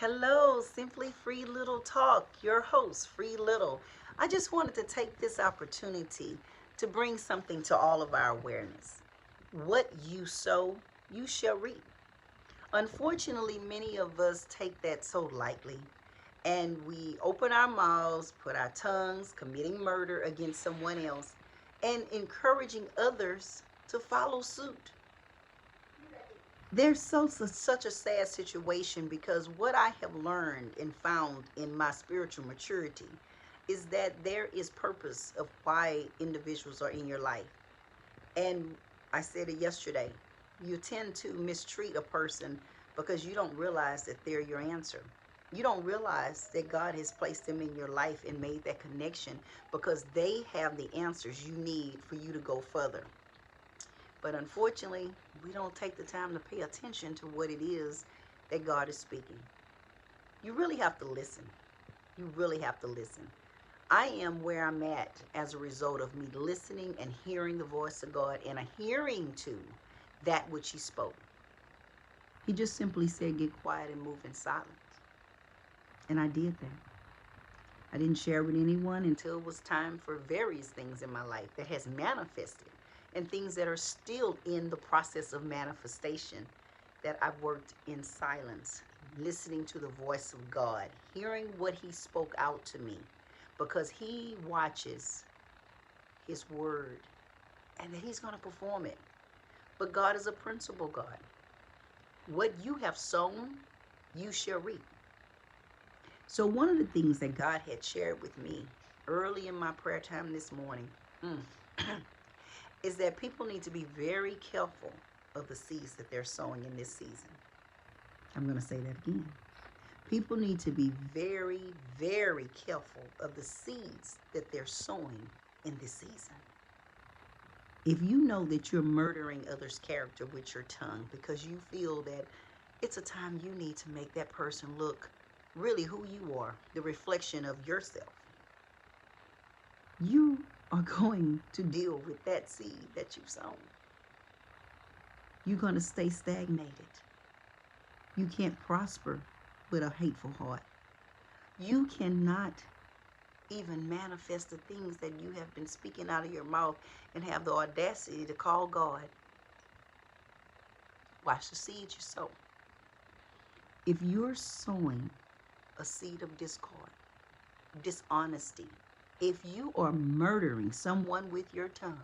Hello, Simply Free Little Talk, your host, Free Little. I just wanted to take this opportunity to bring something to all of our awareness. What you sow, you shall reap. Unfortunately, many of us take that so lightly, and we open our mouths, put our tongues, committing murder against someone else, and encouraging others to follow suit. There's such a sad situation because what I have learned and found in my spiritual maturity is that there is purpose of why individuals are in your life. And I said it yesterday. You tend to mistreat a person because you don't realize that they're your answer. You don't realize that God has placed them in your life and made that connection because they have the answers you need for you to go further. But unfortunately, we don't take the time to pay attention to what it is that God is speaking. You really have to listen. You really have to listen. I am where I'm at as a result of me listening and hearing the voice of God and adhering to that which He spoke. He just simply said, get quiet and move in silence. And I did that. I didn't share with anyone until it was time for various things in my life that has manifested and things that are still in the process of manifestation, that I've worked in silence, listening to the voice of God, hearing what He spoke out to me, because He watches His word and that He's going to perform it. But God is a principle God. What you have sown, you shall reap. So one of the things that God had shared with me early in my prayer time this morning is that people need to be very careful of the seeds that they're sowing in this season. I'm going to say that again. People need to be very, very careful of the seeds that they're sowing in this season. If you know that you're murdering others' character with your tongue because you feel that it's a time you need to make that person look really who you are, the reflection of yourself, you are going to deal with that seed that you've sown. You're going to stay stagnated. You can't prosper with a hateful heart. You cannot even manifest the things that you have been speaking out of your mouth and have the audacity to call God. Watch the seeds you sow. If you're sowing a seed of discord, dishonesty, if you are murdering someone with your tongue,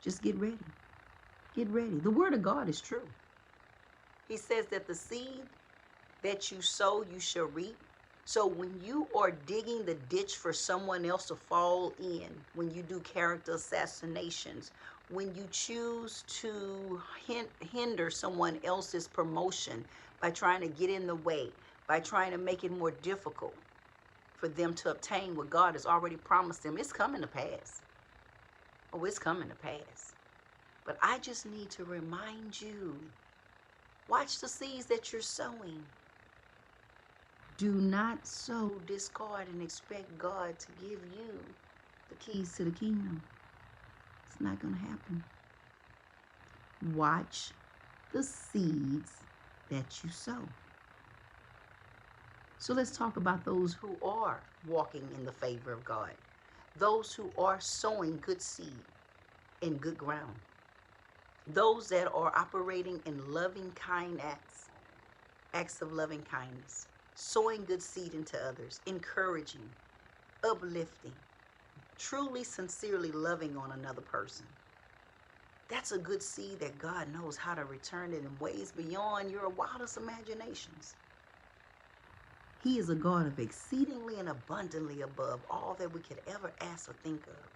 just get ready. Get ready. The word of God is true. He says that the seed that you sow, you shall reap. So when you are digging the ditch for someone else to fall in, when you do character assassinations, when you choose to hinder someone else's promotion by trying to get in the way, by trying to make it more difficult for them to obtain what God has already promised them, it's coming to pass. Oh, it's coming to pass. But I just need to remind you, watch the seeds that you're sowing. Do not sow discord and expect God to give you the keys to the kingdom. It's not going to happen. Watch the seeds that you sow. So let's talk about those who are walking in the favor of God. Those who are sowing good seed in good ground. Those that are operating in loving, kind acts of loving kindness. Sowing good seed into others, encouraging, uplifting, truly, sincerely loving on another person. That's a good seed that God knows how to return it in ways beyond your wildest imaginations. He is a God of exceedingly and abundantly above all that we could ever ask or think of.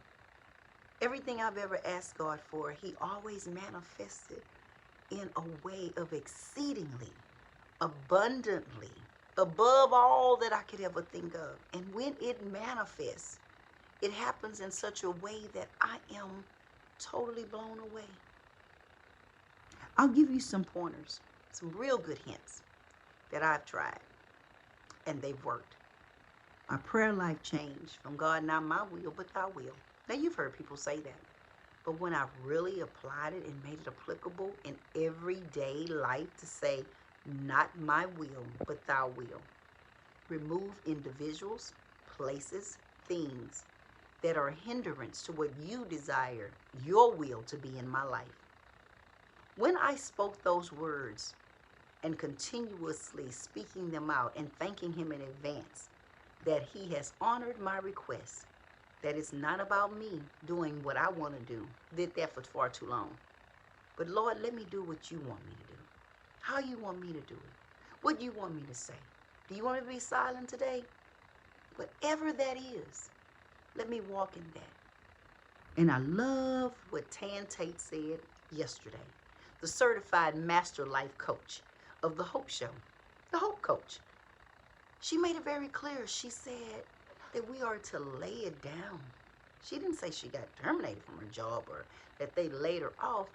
Everything I've ever asked God for, He always manifested in a way of exceedingly, abundantly, above all that I could ever think of. And when it manifests, it happens in such a way that I am totally blown away. I'll give you some pointers, some real good hints that I've tried, and they've worked. My prayer life changed from God, not my will, but thy will. Now, you've heard people say that. But when I really applied it and made it applicable in everyday life to say, Not my will, but thy will. Remove individuals, places, things that are a hindrance to what you desire your will to be in my life. When I spoke those words and continuously speaking them out and thanking him in advance that he has honored my request, that it's not about me doing what I want to do. Did that for far too long. But Lord, let me do what you want me to do. How you want me to do it. What you want me to say. Do you want me to be silent today? Whatever that is, let me walk in that. And I love what Tan Tate said yesterday, the certified master life coach of the Hope Show, the Hope Coach. She made it very clear. She said that we are to lay it down. She didn't say she got terminated from her job or that they laid her off.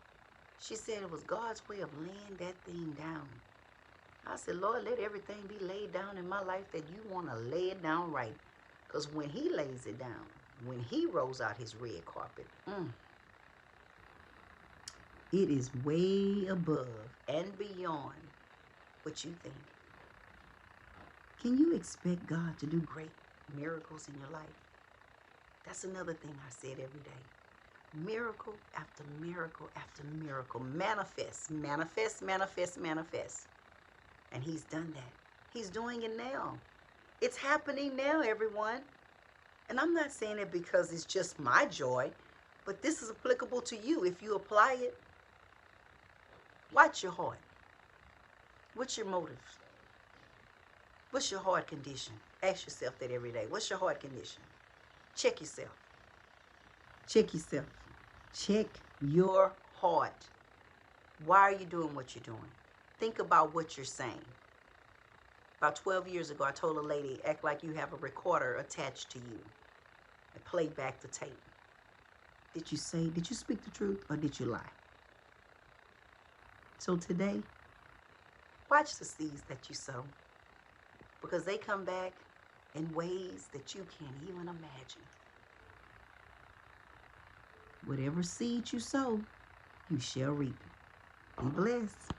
She said it was God's way of laying that thing down. I said, Lord, let everything be laid down in my life that you want to lay it down right. Because when he lays it down, when he rolls out his red carpet, it is way above and beyond what you think. Can you expect God to do great miracles in your life? That's another thing I said every day. Miracle after miracle after miracle. Manifest, manifest, manifest, manifest. And he's done that. He's doing it now. It's happening now, everyone. And I'm not saying it because it's just my joy, but this is applicable to you if you apply it. Watch your heart. What's your motive? What's your heart condition? Ask yourself that every day. What's your heart condition? Check yourself. Check yourself. Check your heart. Why are you doing what you're doing? Think about what you're saying. About 12 years ago, I told a lady, act like you have a recorder attached to you and play back the tape. Did you speak the truth or did you lie? So today, watch the seeds that you sow because they come back in ways that you can't even imagine. Whatever seed you sow, you shall reap. Be blessed.